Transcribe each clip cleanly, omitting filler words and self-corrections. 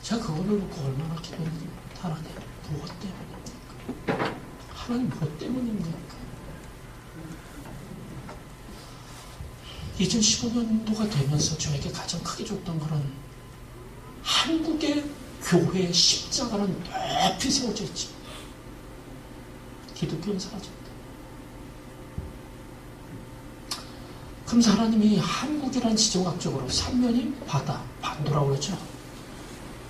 제가 그거를 놓고 얼마나 기도를 하나님, 무엇 때문입니까? 하나님, 무엇 때문입니까? 2015년도가 되면서 저에게 가장 크게 줬던 거는 한국의 교회의 십자가는 높이 세워져 있지. 기독교는 사라졌다. 그럼 하나님이 한국이라는 지정학적으로 삼면이 바다, 반도라고 그러죠.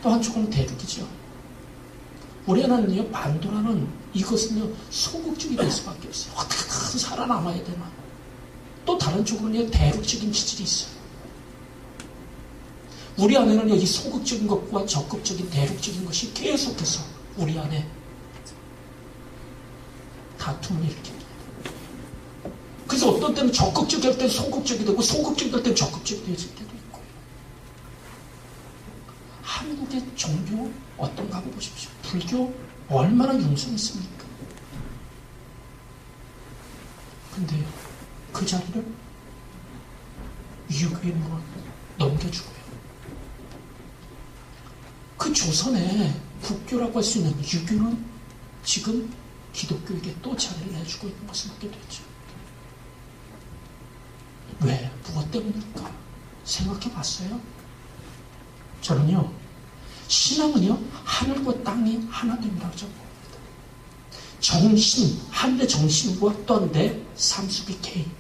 또 한쪽은 대륙이죠. 우리 하나는요, 반도라는 이것은요, 소극적이 될 수밖에 없어요. 어떻게든 살아남아야 되나. 또 다른 쪽으로는 대륙적인 기질이 있어요. 우리 안에는 이 소극적인 것과 적극적인 대륙적인 것이 계속해서 우리 안에 다툼을 일으킵니다. 그래서 어떤 때는 적극적이 할 때는 소극적이 되고 소극적이 할 때는 적극적이 되어질 때도 있고. 한국의 종교 어떤가 한번 보십시오. 불교 얼마나 융성이 있습니까? 근데 그 자리를 유교인으로 넘겨주고요. 그 조선의 국교라고 할 수 있는 유교는 지금 기독교에게 또 자리를 내주고 있는 것을 보게 되죠. 왜? 무엇 때문일까? 생각해 봤어요? 저는요, 신앙은요, 하늘과 땅이 하나 됩니다라고 봅니다. 정신, 하늘의 정신과 또한 내 삼수비 개인.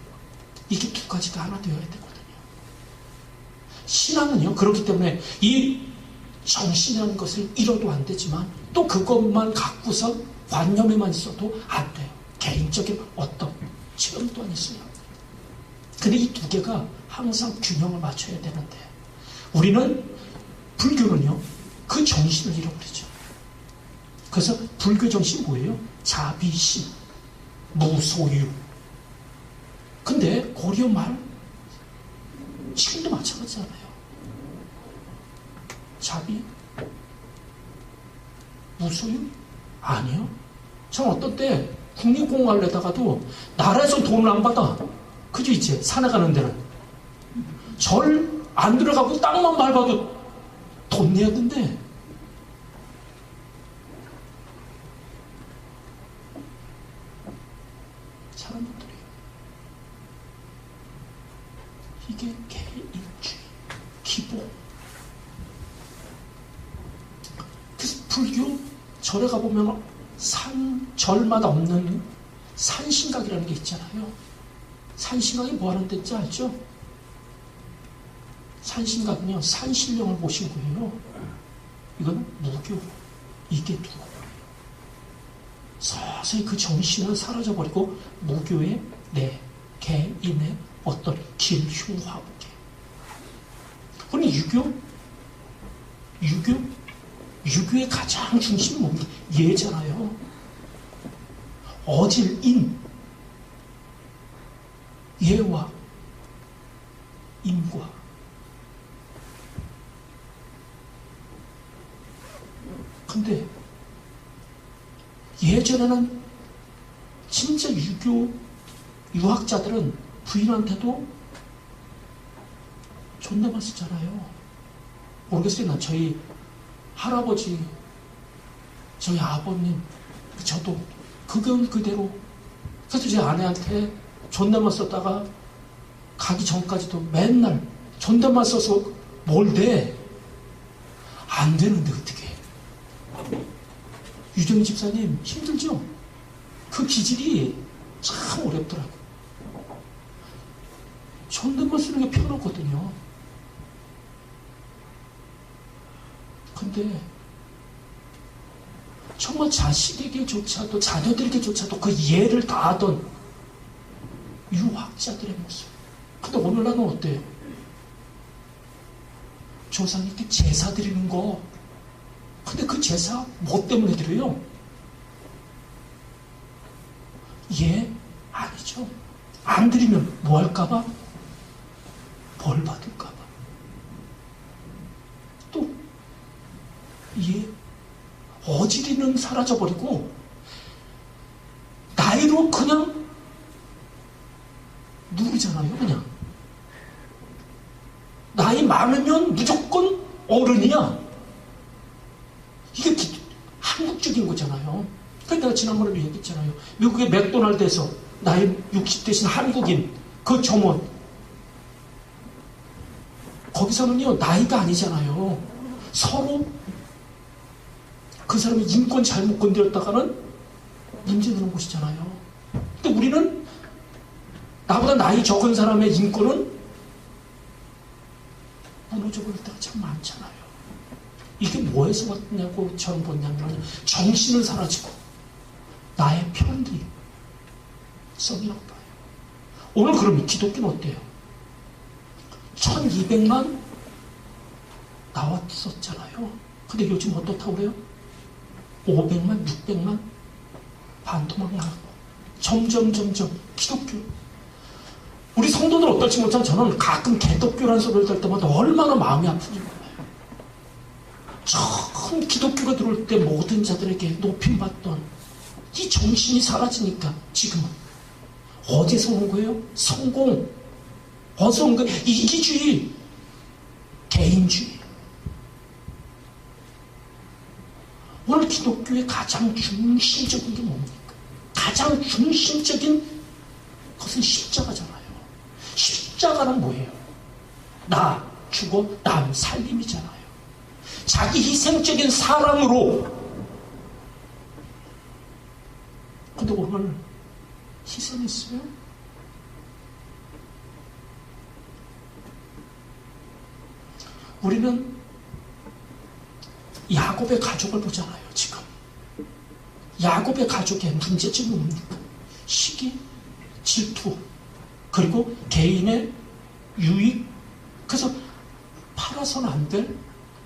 이게 두 가지가 하나 되어야 되거든요. 신앙은요, 그렇기 때문에 이 정신이라는 것을 잃어도 안 되지만 또 그것만 갖고서 관념에만 있어도 안 돼요. 개인적인 어떤 체험 또한 있어야 합니다. 근데 이 두 개가 항상 균형을 맞춰야 되는데 우리는 불교는요, 그 정신을 잃어버리죠. 그래서 불교 정신이 뭐예요? 자비심, 무소유. 근데 고려 말 지금도 마찬가지잖아요. 자비, 무소유? 아니요. 전 어떤 때 국립공원에다가도 나라에서 돈을 안 받아. 그죠, 이제 산에 가는 데는 절 안 들어가고 땅만 밟아도 돈 내야 된대. 사람들이에요. 이게 개인주의, 기복. 그래서 불교 절에 가보면 절마다 없는 산신각이라는 게 있잖아요. 산신각이 뭐 하는 데인지 알죠? 산신각은요, 산신령을 모신 거예요. 이거는 무교, 이게 두. 서서히 그 정신은 사라져버리고 무교의 내 개인의 어떤 길, 흉화무게. 그러니 유교의 가장 중심이 뭡니까? 예잖아요. 어질, 인. 예와 임과. 근데 예전에는 진짜 유교 유학자들은 부인한테도 존댓말 쓰잖아요. 모르겠어요. 난 저희 할아버지, 저희 아버님, 저도 그건 그대로. 그래서 제 아내한테 존댓말 썼다가 가기 전까지도 맨날 존댓말 써서 뭘 돼? 안 되는데 어떻게 해? 유정희 집사님 힘들죠? 그 기질이 참 어렵더라고요. 존댓말 쓰는 게 편하거든요. 근데 정말 자식에게조차도, 자녀들에게조차도 그 예를 다하던 유학자들의 모습. 근데 오늘날은 어때요? 조상님께 제사 드리는 거. 근데 그 제사 뭐 때문에 드려요? 예? 아니죠. 안 드리면 뭐 할까봐? 벌 받을까봐. 또 예? 어지리는 사라져버리고 나이로 그냥 누르잖아요. 그냥 나이 많으면 무조건 어른이야. 이게 한국적인 거잖아요. 그러니까 내가 지난번에도 얘기했잖아요. 미국의 맥도날드에서 나이 60 되신 한국인 그 점원, 거기서는요 나이가 아니잖아요. 서로 그 사람이 인권 잘못 건드렸다가는 문제되는 곳이잖아요. 근데 우리는 나보다 나이 적은 사람의 인권은 무너져 버릴 때가 참 많잖아요. 이게 뭐에서 왔냐고 저는 보냐면 정신을 사라지고 나의 편리 성이라고 봐요. 오늘 그럼 기독교는 어때요? 1200만 나왔었잖아요. 근데 요즘 어떻다고 그래요? 500만, 600만 반토막 나고 점점 기독교. 우리 성도들 어떨지 모르지만 저는 가끔 개독교라는 소리를 들 때마다 얼마나 마음이 아픈지 몰라요. 처음 기독교가 들어올 때 모든 자들에게 높임받던 이 정신이 사라지니까 지금은 어디서 온 거예요? 성공. 어디서 온 거예요? 이기주의, 개인주의. 오늘 기독교의 가장 중심적인 게 뭡니까? 가장 중심적인 것은 십자가잖아요. 십자가는 뭐예요? 나 죽어 남 살림이잖아요. 자기 희생적인 사랑으로. 근데 오늘 희생했어요? 우리는 야곱의 가족을 보잖아요, 지금. 야곱의 가족의 문제점이 뭡니까? 시기, 질투, 그리고 개인의 유익. 그래서 팔아서는 안 될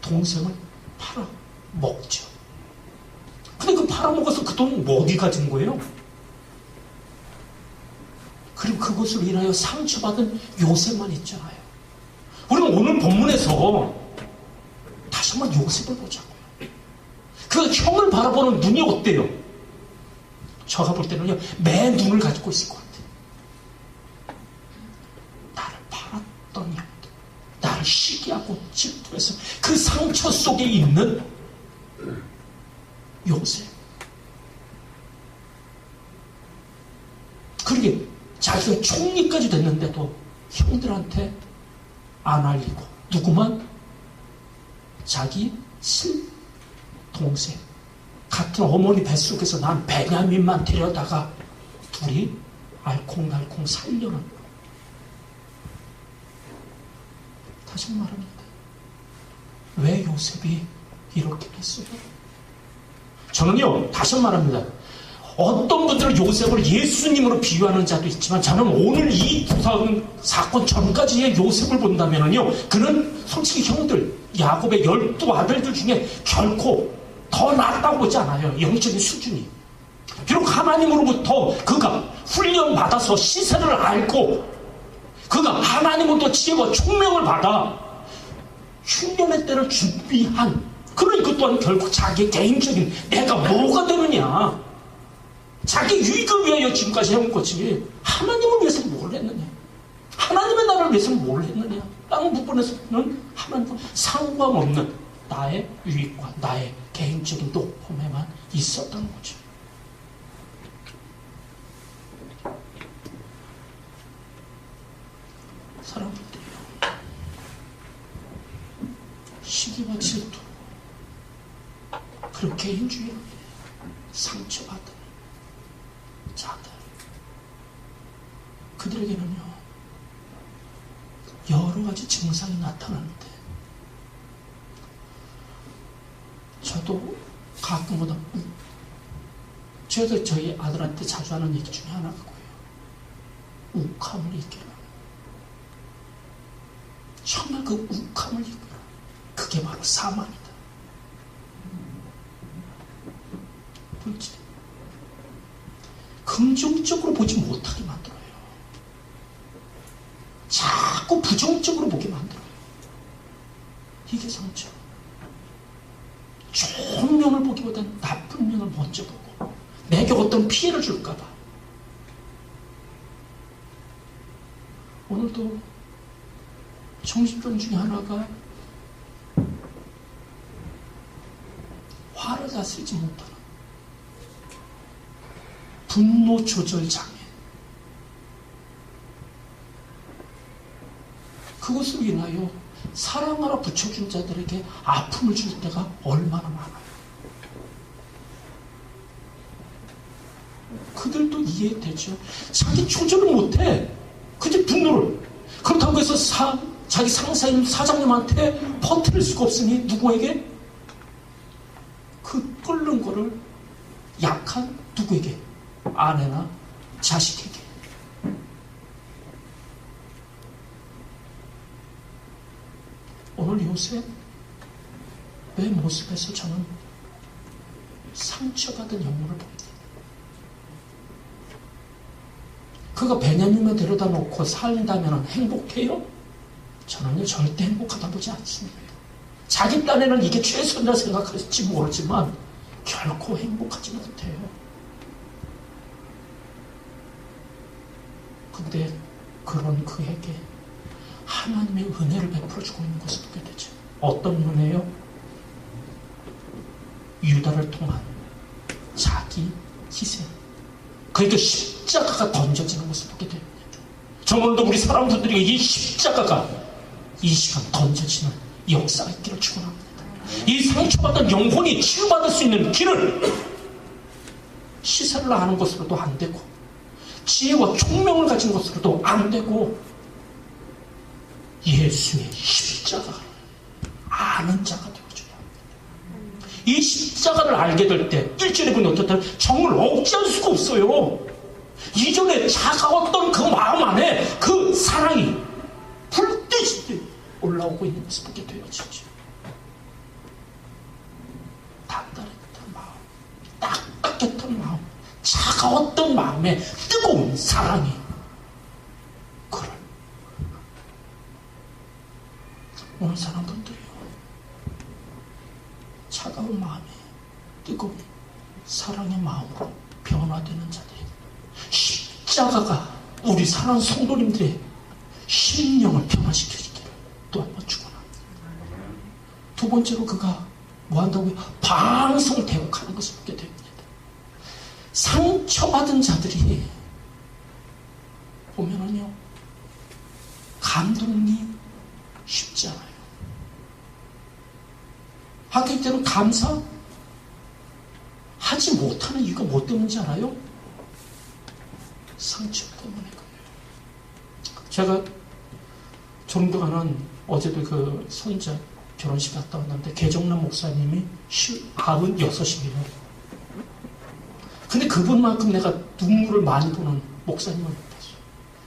동생을 팔아먹죠. 근데 그 팔아먹어서 그 돈 어디 가진 거예요? 그리고 그것으로 인하여 상처받은 요셉만 있잖아요. 우리는 오늘 본문에서 다시 한번 요셉을 보자고요. 그 형을 바라보는 눈이 어때요? 저가 볼 때는요, 매 눈을 가지고 있을 것 같아요. 나를 팔았던 형들, 나를 시기하고 질투해서 그 상처 속에 있는 요셉. 그러게 자기가 총리까지 됐는데도 형들한테 안 알리고 누구만? 자기 동생 같은 어머니 뱃속에서 난 베냐민만 데려다가 둘이 알콩달콩 살려는. 다시 말합니다. 왜 요셉이 이렇게 됐어요? 저는요 다시 말합니다. 어떤 분들은 요셉을 예수님으로 비유하는 자도 있지만 저는 오늘 이 사건 전까지의 요셉을 본다면요, 그는 솔직히 형들 야곱의 12아들들 중에 결코 더 낫다고 보지 않아요. 영적인 수준이. 비록 하나님으로부터 그가 훈련받아서 시세를 알고 그가 하나님으로부터 지혜와 총명을 받아 흉년의 때를 준비한, 그러니 그 또한 결국 자기의 개인적인 내가 뭐가 되느냐, 자기 유익을 위하여 지금까지 해온 거지 하나님을 위해서 뭘 했느냐, 하나님의 나라를 위해서 뭘 했느냐. 다른 부분에서는 하나님과 상관없는 나의 유익과 나의 개인적인 높음에만 있었던 거죠. 사람들이요, 시기와 질투, 그리고 개인주의로 상처받은 자들, 그들에게는요 여러 가지 증상이 나타나는데, 저도 가끔마다 저도 저희 아들한테 자주 하는 얘기 중에 하나가 뭐예요? 욱함을 이겨라. 정말 그 욱함을 이겨라. 그게 바로 사망이다. 그렇지? 긍정적으로 보지 못하게 만들어요. 자꾸 부정적으로 보게 만들어요. 이게 상처. 좋은 면을 보기보다는 나쁜 면을 먼저 보고 내게 어떤 피해를 줄까봐. 오늘도 정신병 중에 하나가 화를 다스리지 못하는 분노 조절 장애. 그것으로 인하여 사랑하라 붙여준 자들에게 아픔을 줄 때가 얼마나 많아요. 그들도 이해되죠. 자기 조절을 못해. 그저 분노를. 그렇다고 해서 자기 상사님, 사장님한테 퍼뜨릴 수가 없으니 누구에게? 그 끓는 거를 약한 누구에게? 아내나 자식에게. 오늘 요새 내 모습에서 저는 상처받은 영혼을 봅니다. 그가 베냐민만 데려다 놓고 살다면 행복해요? 저는요, 절대 행복하다 보지 않습니다. 자기 딴에는 이게 최선이라 생각할지 모르지만 결코 행복하지 못해요. 근데 그런 그에게 하나님의 은혜를 베풀어주고 있는 것을 보게 되죠. 어떤 은혜요? 유다를 통한 자기 희생. 그러니까 십자가가 던져지는 것을 보게 됩니다. 오늘도 우리 사람들에게 이 십자가가 이 시간 던져지는 역사가 있기를 축원합니다. 이 상처받은 영혼이 치유받을 수 있는 길을 시세를 아는 것으로도 안 되고 지혜와 총명을 가진 것으로도 안 되고 예수의 십자가를 아는 자가 되어줘야 합니다. 이 십자가를 알게 될 때 1절에 보면 어떻다면 정을 억제할 수가 없어요. 이전에 차가웠던 그 마음 안에 그 사랑이 불빛이 올라오고 있는 것을 보게 되어지죠. 단단했던 마음, 딱딱했던 마음, 차가웠던 마음에 뜨거운 사랑이 그를 오늘 사람분들이요, 차가운 마음에 뜨거운 사랑의 마음으로 변화되는 자들이 십자가가 우리 사랑하는 성도님들의 심령을 변화시켜주기를 또 한 번 축원합니다. 두 번째로 그가 뭐 한다고요? 방송대역하는 것을 보게 됩니다. 상처받은 자들이 보면은요, 감동이 쉽지 않아요. 학교 때는 감사 하지 못하는 이유가 뭐 때문인지 알아요? 상처 때문에 그래요. 제가 존경하는 어제도 그 손자 결혼식 갔다 왔는데 개정남 목사님이 96이에요. 근데 그분만큼 내가 눈물을 많이 보는 목사님을 못 봤어요.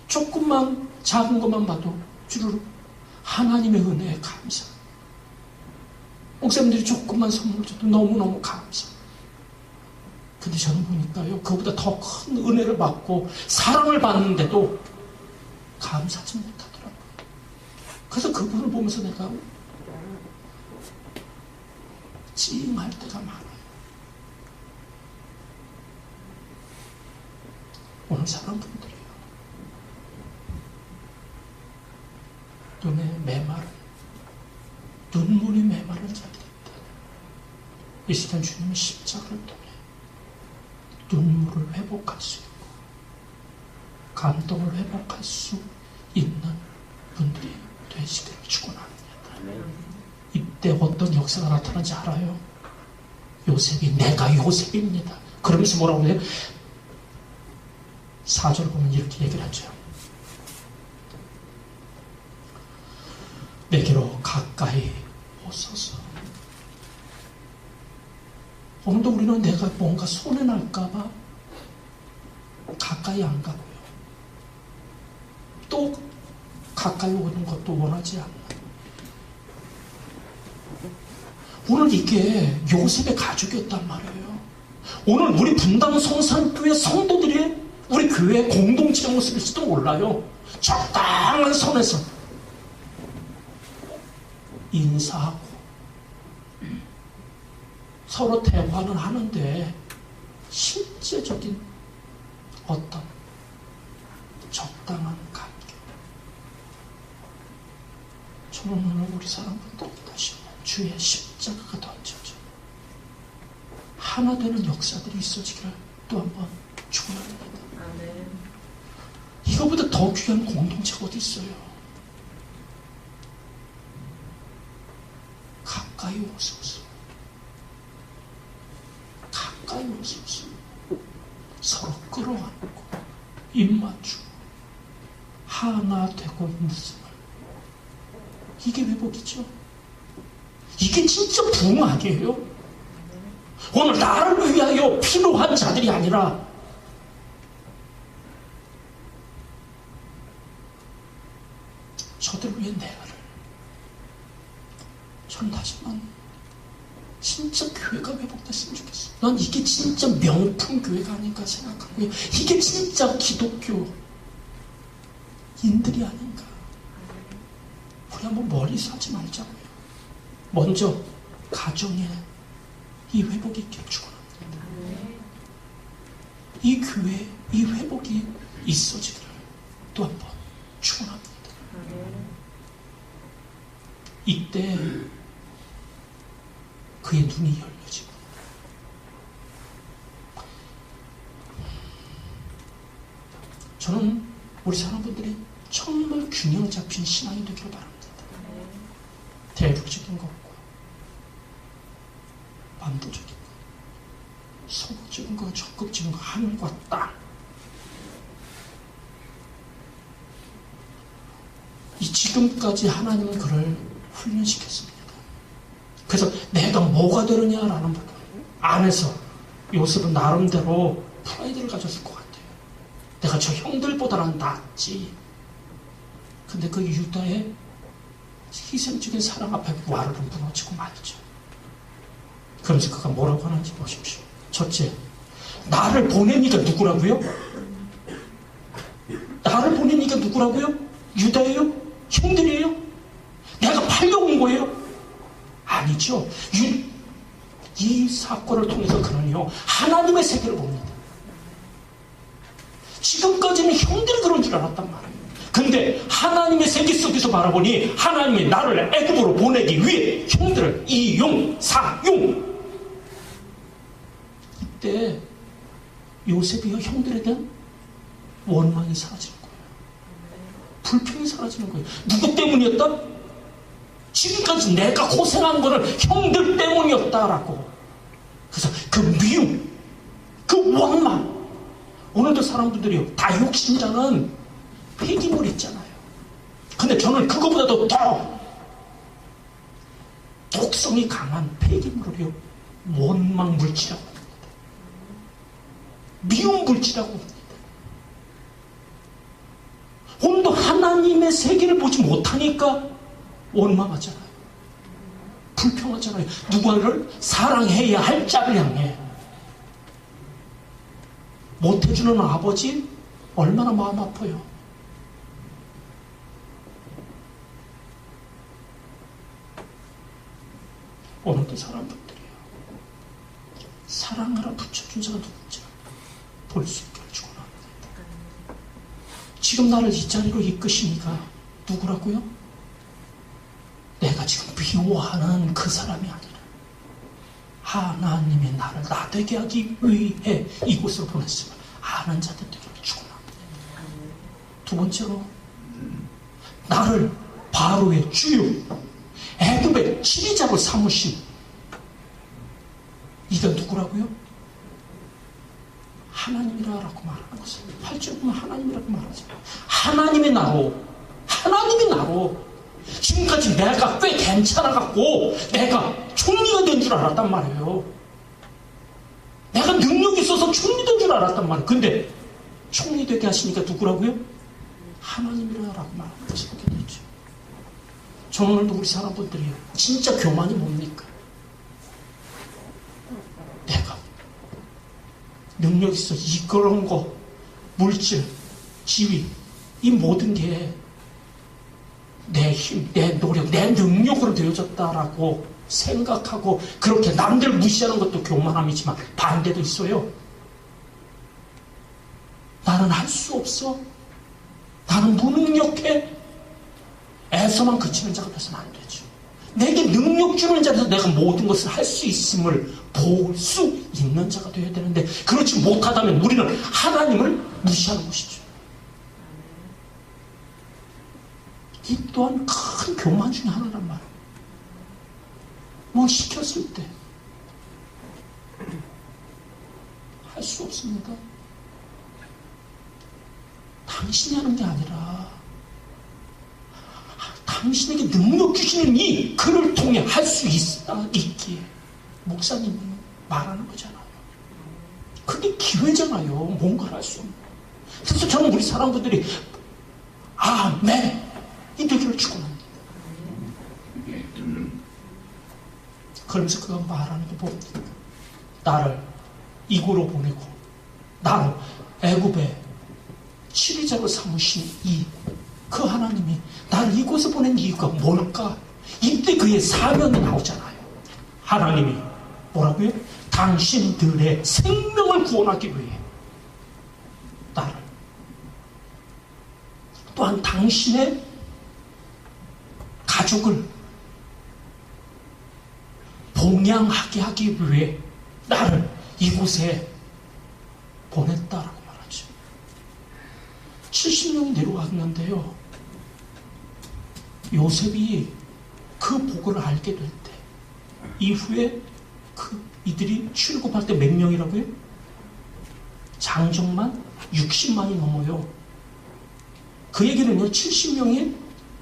조금만 작은 것만 봐도 주르륵 하나님의 은혜에 감사. 목사님들이 조금만 선물을 줘도 너무너무 감사. 근데 저는 보니까요, 그보다 더 큰 은혜를 받고 사랑을 받는데도 감사하지 못하더라고요. 그래서 그분을 보면서 내가 찡할 때가 많아요. 오늘 사람분들이요, 눈에 메마른, 눈물이 메마른 자들이 있다. 이 시간 주님의 십자가를 통해 눈물을 회복할 수 있고 감동을 회복할 수 있는 분들이 되시기를 축원합니다. 이때 어떤 역사가 나타나는지 알아요? 요셉이 내가 요셉입니다. 그러면서 뭐라고 해요? 4절 보면 이렇게 얘기를 하죠. 내게로 가까이 오소서. 오늘도 우리는 내가 뭔가 손해날까봐 가까이 안 가고요. 또 가까이 오는 것도 원하지 않는. 오늘 이게 요셉의 가족이었단 말이에요. 오늘 우리 분당 성산교회 성도들이 우리 교회 공동체의 모습일지도 몰라요. 적당한 선에서 인사하고 서로 대화는 하는데 실제적인 어떤 적당한 관계. 저는 오늘 우리 사람들도 다시 주의 십자가가 던져져 하나 되는 역사들이 있어지기를 또 한 번 축원합니다. 이거보다 더 귀한 공동체가 어디 있어요? 가까이 오소서. 가까이 오소서. 서로 끌어안고 입 맞추고 하나 되고 있음을. 이게 회복이죠. 이게 진짜 부흥 아니에요? 오늘 나를 위하여 필요한 자들이 아니라 저들을 위해 내가를. 저는 다시만 진짜 교회가 회복됐으면 좋겠어. 난 이게 진짜 명품 교회가 아닌가 생각하고요. 이게 진짜 기독교인들이 아닌가. 우리 한번 멀리서 하지 말자고요. 먼저 가정에 이 회복이 있기를 축원합니다. 이 교회에 이 회복이 있어지기를 또 한 번 축원합니다. 이때 그의 눈이 열려지고 저는 우리 사람분들이 정말 균형 잡힌 신앙이 되기를 바랍니다. 대륙적인 것과 반도적인 것, 소극적인 것, 적극적인 것, 하늘과 땅. 이 지금까지 하나님은 그를 훈련시켰습니다. 그래서 내가 뭐가 되느냐라는 부분 안에서 요셉은 나름대로 프라이드를 가졌을 것 같아요. 내가 저 형들보다는 낫지. 근데 그 유다의 희생적인 사랑 앞에 와르르 무너지고 말이죠. 그러면서 그가 뭐라고 하는지 보십시오. 첫째, 나를 보낸 이가 누구라고요? 나를 보낸 이가 누구라고요? 유다예요? 형들이에요? 내가 팔려온 거예요? 아니죠. 이 사건을 통해서 그는요 하나님의 세계를 봅니다. 지금까지는 형들이 그런 줄 알았단 말이에요. 근데 하나님의 세계 속에서 바라보니 하나님이 나를 애굽으로 보내기 위해 형들을 이용, 사용. 이때 요셉이요 형들에 대한 원망이 사라지는 거예요. 불평이 사라지는 거예요. 누구 때문이었다? 지금까지 내가 고생한 거는 형들 때문이었다라고. 그래서 그 미움, 그 원망. 오늘도 사람들이요 다 욕심자는 폐기물 있잖아요. 근데 저는 그거보다도 더 독성이 강한 폐기물을요 원망 물질이라고 합니다. 미움 물질이라고 합니다. 오늘도 하나님의 세계를 보지 못하니까 원망하잖아요. 불평하잖아요. 누구를 사랑해야 할 자를 향해 못해주는 아버지 얼마나 마음 아파요. 오늘도 사람들이에요. 사랑하라 붙여준 자가 누군지 볼 수 있기를 축원합니다. 지금 나를 이 자리로 이끄시니까 누구라고요? 내가 지금 미워하는 그 사람이 아니라 하나님이 나를 나되게 하기 위해 이곳으로 보냈음을 아는 자들 되기를 축원합니다. 두 번째로 나를 바로의 주요 애굽의 지리자로 삼으신 이가 누구라고요? 하나님이라고 말하는 것을 8절 보면 하나님이라고 말하잖아요. 하나님이 나로 지금까지 내가 꽤 괜찮아갖고 내가 총리가 된 줄 알았단 말이에요. 내가 능력이 있어서 총리 된 줄 알았단 말이에요. 근데 총리 되게 하시니까 누구라고요? 하나님이라고 말하는 것을 보게 되죠. 저는 오늘도 우리 사람분들이요 진짜 교만이 뭡니까? 내가 능력 있어 이런 거 물질, 지위 이 모든 게 내 힘, 내 노력, 내 능력으로 되어졌다라고 생각하고 그렇게 남들 무시하는 것도 교만함이지만 반대도 있어요. 나는 할 수 없어. 나는 무능력해. 애서만 그치는 자가 돼서는 안 되죠. 내게 능력 주는 자에서 내가 모든 것을 할 수 있음을 볼 수 있는 자가 되어야 되는데, 그렇지 못하다면 우리는 하나님을 무시하는 것이죠. 이 또한 큰 교만 중에 하나란 말이에요. 뭘 시켰을 때 할 수 없습니다. 당신이 하는 게 아니라 당신에게 능력 주시는 이 그를 통해 할 수 있기에 목사님이 말하는 거잖아요. 그게 기회잖아요. 뭔가를 할 수 없는. 그래서 저는 우리 사람들이 아멘 이 되기를 축원합니다. 그러면서 그가 말하는 게 뭡니까? 나를 이고로 보내고 나를 애굽에 치리자로 삼으신 그 하나님이 나를 이곳에 보낸 이유가 뭘까? 이때 그의 사명이 나오잖아요. 하나님이 뭐라고요? 당신들의 생명을 구원하기 위해 나를, 또한 당신의 가족을 봉양하게 하기 위해 나를 이곳에 보냈다라고 말하죠. 70명이 내려왔는데요, 요셉이 그 보고를 알게 될 때, 이후에 이들이 출국할 때 몇 명이라고요? 장정만 60만이 넘어요. 그 얘기는요, 70명이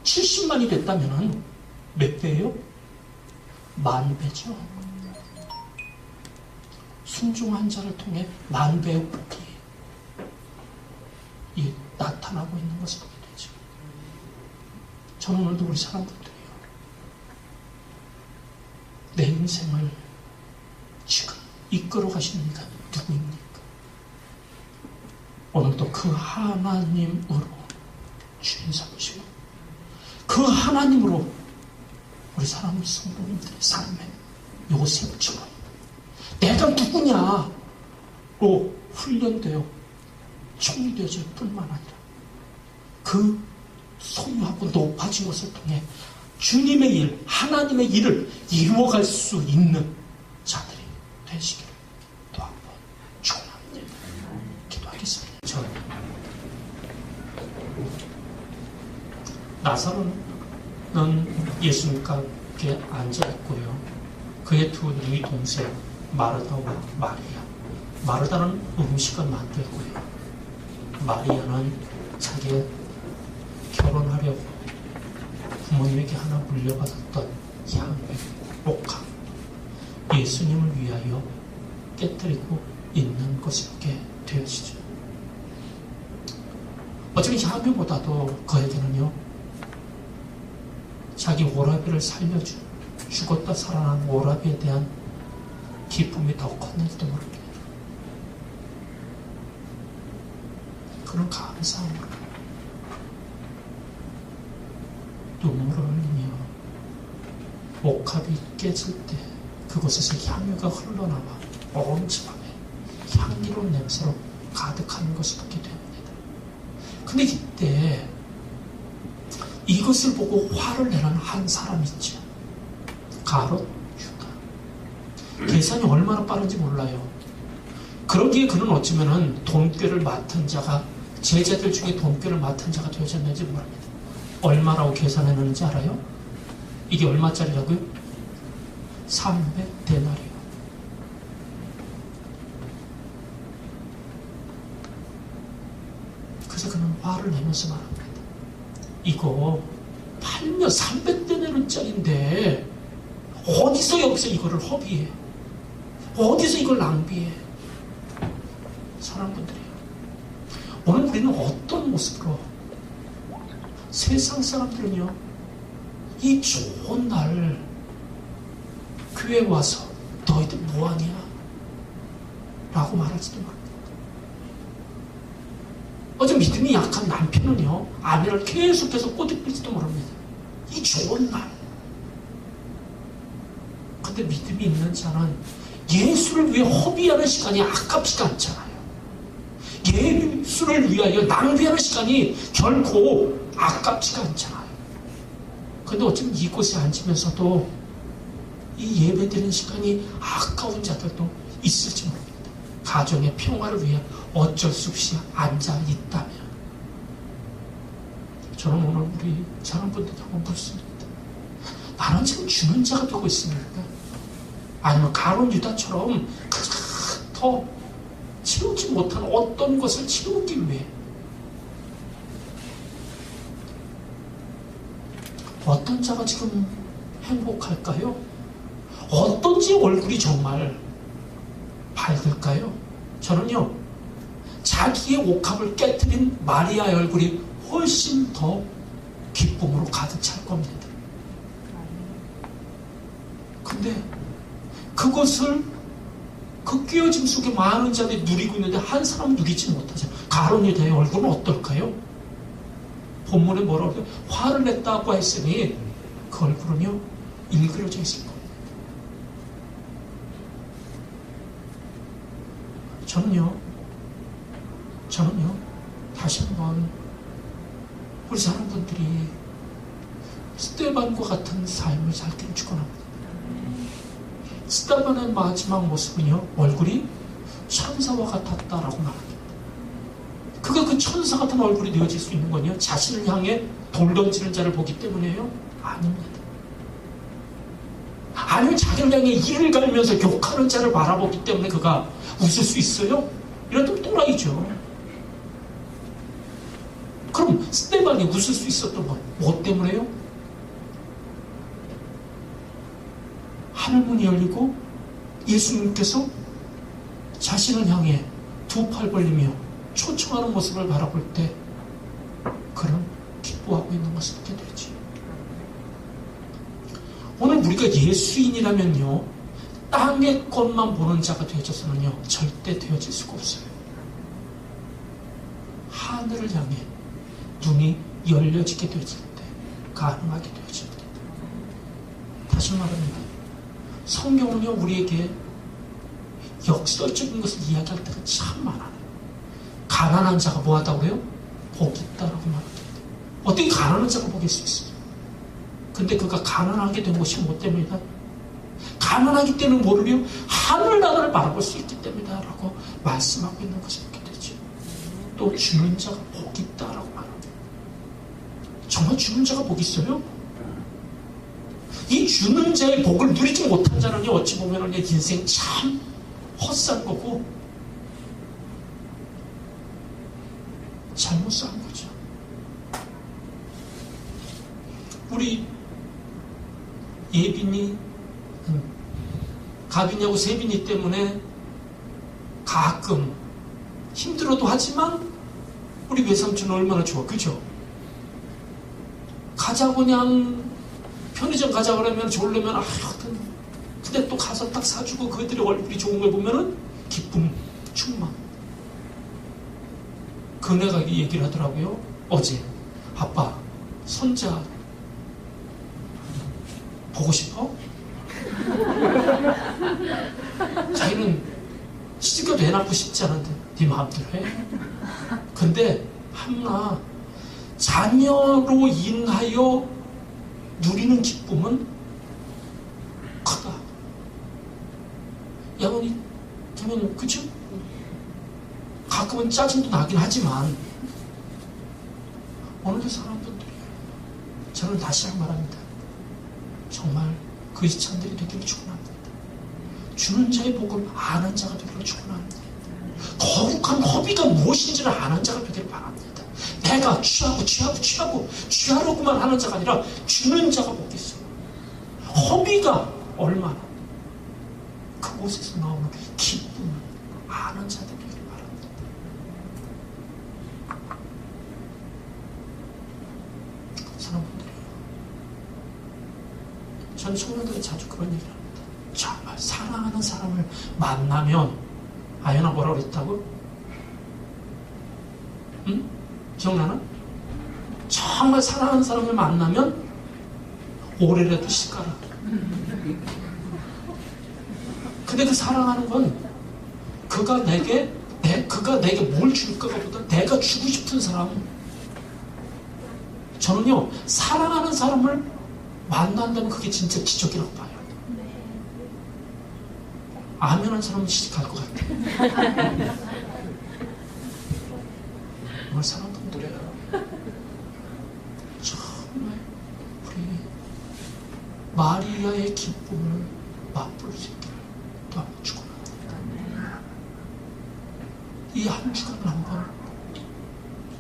70만이 됐다면 몇 배예요? 10,000배죠. 순종한 자를 통해 10,000배의 복이 나타나고 있는 것을 보게 되죠. 저는 오늘도 우리 사람들이요, 내 인생을 지금 이끌어 가시는 이가 누구입니까? 오늘도 그 하나님으로 주인 삼으시고 그 하나님으로 우리 사람 성도님들의 삶에 요셉처럼 내가 누구냐로 훈련되어 총이 되어질 뿐만 아니라 그 소유하고 높아진 것을 통해 주님의 일, 하나님의 일을 이루어갈 수 있는 자들이 되시기를 또 한 번 축원합니다. 기도하겠습니다. 저는 나사로는 예수님과 함께 앉아있고요, 그의 두 누이 동생 마르다와 마리아. 마르다는 음식을 만들고요, 마리아는 자기 결혼하려고 부모님에게 하나 물려받았던 향유, 옥합, 예수님을 위하여 깨뜨리고 있는 것을 보게 되어지죠. 어쩌면 향유보다도 그에게는요, 자기 오라비를 살려준, 죽었다 살아난 오라비에 대한 기쁨이 더 컸는지도 모릅니다. 그런 감사함으로 눈물을 흘리며 옥합이 깨질 때 그곳에서 향유가 흘러나와 온 집안에 향기로운 냄새로 가득한 것을 보게 됩니다. 근데 이때 이것을 보고 화를 내는 한 사람이 있죠. 가롯 유다. 계산이 얼마나 빠른지 몰라요. 그러기에 그는 어쩌면은 돈꾀를 맡은 자가, 제자들 중에 돈꾀를 맡은 자가 되어졌는지 모릅니다. 얼마라고 계산해놨는지 알아요? 이게 얼마짜리라고요? 300데나리요. 그래서 그는 화를 내면서 말합니다. 이거 팔면 300데나리짜리인데 어디서 여기서 이거를 허비해? 어디서 이걸 낭비해? 사람분들이요, 오늘 우리는 어떤 모습으로, 세상 사람들은요, 이 좋은 날 교회에 와서 너희들 뭐하냐? 라고 말할지도 모릅니다. 어제 믿음이 약한 남편은요, 아내를 계속해서 꼬드길지도 모릅니다. 이 좋은 날. 근데 믿음이 있는 자는 예수를 위해 허비하는 시간이 아깝지가 않잖아요. 예수를 위하여 낭비하는 시간이 결코 아깝지가 않잖아요. 근데 어쩌면 이곳에 앉으면서도 이 예배드리는 시간이 아까운 자들도 있을지 모릅니다. 가정의 평화를 위해 어쩔 수 없이 앉아 있다면. 저는 오늘 우리 사람분들께 한번 묻습니다. 나는 지금 주는 자가 되고 있습니까? 아니면 가룟 유다처럼 더 채우지 못한 어떤 것을 채우기 위해 어떤 자가 지금 행복할까요? 어떤지 얼굴이 정말 밝을까요? 저는요, 자기의 옥합을 깨뜨린 마리아의 얼굴이 훨씬 더 기쁨으로 가득 찰 겁니다. 근데 그것을 그 끼어짐 속에 많은 자들이 누리고 있는데 한 사람은 누리지 못하죠. 가룟 유다의 얼굴은 어떨까요? 본문에 뭐라고 해요? 화를 냈다고 했으니 그 얼굴은요, 일그러져 있을 겁니다. 저는요, 다시 한번 우리 사람분들이 스데반과 같은 삶을 살기를 축원합니다. 스데반의 마지막 모습은요, 얼굴이 천사와 같았다라고 말합니다. 그가 그 천사 같은 얼굴이 되어질 수 있는 건요, 자신을 향해 돌 던지는 자를 보기 때문이에요? 아닙니다. 아니면 자기를 향해 이를 갈면서 욕하는 자를 바라보기 때문에 그가 웃을 수 있어요? 이랬다면 또라이죠. 그럼 스데반이 웃을 수 있었던 건 뭐 때문에요? 하늘문이 열리고 예수님께서 자신을 향해 두 팔 벌리며 초청하는 모습을 바라볼 때 그런 기뻐하고 있는 것을 보게 되지. 오늘 우리가 예수인이라면요, 땅의 것만 보는 자가 되어져서는요, 절대 되어질 수가 없어요. 하늘을 향해 눈이 열려지게 되어질 때 가능하게 되어집니다. 다시 말합니다. 성경은요, 우리에게 역설적인 것을 이야기할 때가 참 많아요. 가난한 자가 뭐 하다고 그래요? 복이 있다라고 말합니다. 어떻게 가난한 자가 복일 수 있어요? 근데 그가 가난하게 된 것이 뭐 때문이다? 가난하기 때문에 뭐를요? 하늘나라를 바라볼 수 있기 때문이다 라고 말씀하고 있는 것을 보게 되죠. 또 주는 자가 복이 있다라고 말합니다. 정말 주는 자가 복이 있어요? 이 주는 자의 복을 누리지 못한 자는요, 어찌 보면 인생 참 헛산 거고 잘못 산 거죠. 우리 예빈이 가빈이하고 세빈이 때문에 가끔 힘들어도 하지만 우리 외삼촌은 얼마나 좋아, 그죠? 가자고 그냥 편의점 가자 그러면 졸려면 하여튼 근데 또 가서 딱 사주고 그들의 얼굴이 좋은 걸 보면은 기쁨 충만. 그네가 얘기를 하더라고요. 어제 아빠 손자 보고 싶어? 자기는 시집가도 애 낳고 싶지 않은데 네 마음대로 해. 근데 한나 자녀로 인하여 누리는 기쁨은 크다. 양원이 되면 그쵸? 가끔은 짜증도 나긴 하지만 어느 사람들이 저는 다시 한 말합니다. 정말 그리스찬들이 되기를 축원합니다. 주는 자의 복을 아는 자가 되기를 축원합니다. 거룩한 허비가 무엇인지를 아는 자가 되기를 바랍니다. 내가 취하려고만 하는 자가 아니라 주는 자가 복이 있어요. 허비가 얼마나 그곳에서 나오는 기쁨을 아는 자들 되기를 바랍니다. 사랑분들이요, 저는 청년들에 자주 그런 얘기를 합니다. 정말 사랑하는 사람을 만나면, 아연아 뭐라고 그랬다고? 응? 기억나나? 정말 사랑하는 사람을 만나면 오래라도 시가라. 근데 그 사랑하는 건 그가 내게 뭘 줄까가 보다 내가 주고 싶은 사람. 저는요, 사랑하는 사람을 만난다면 그게 진짜 기적이라고 봐요. 아멘한 사람은 시집갈 것 같아요. 정말 사랑분들이에요. 정말 우리 마리아의 기쁨을 맛볼 수 있기를 또 한번 축원합니다. 이 한 주간을 한번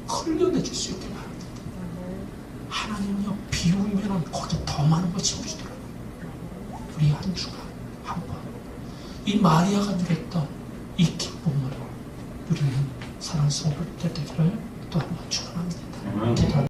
흘려내줄 수 있게 바랍니다. 하나님은요, 비우면은 거기에 더 많은 걸 채워주더라고요. 우리 한 주간 한번 이 마리아가 누렸던 이 기쁨으로 우리는 사랑스러울 때 되기를 또 한번 축원합니다.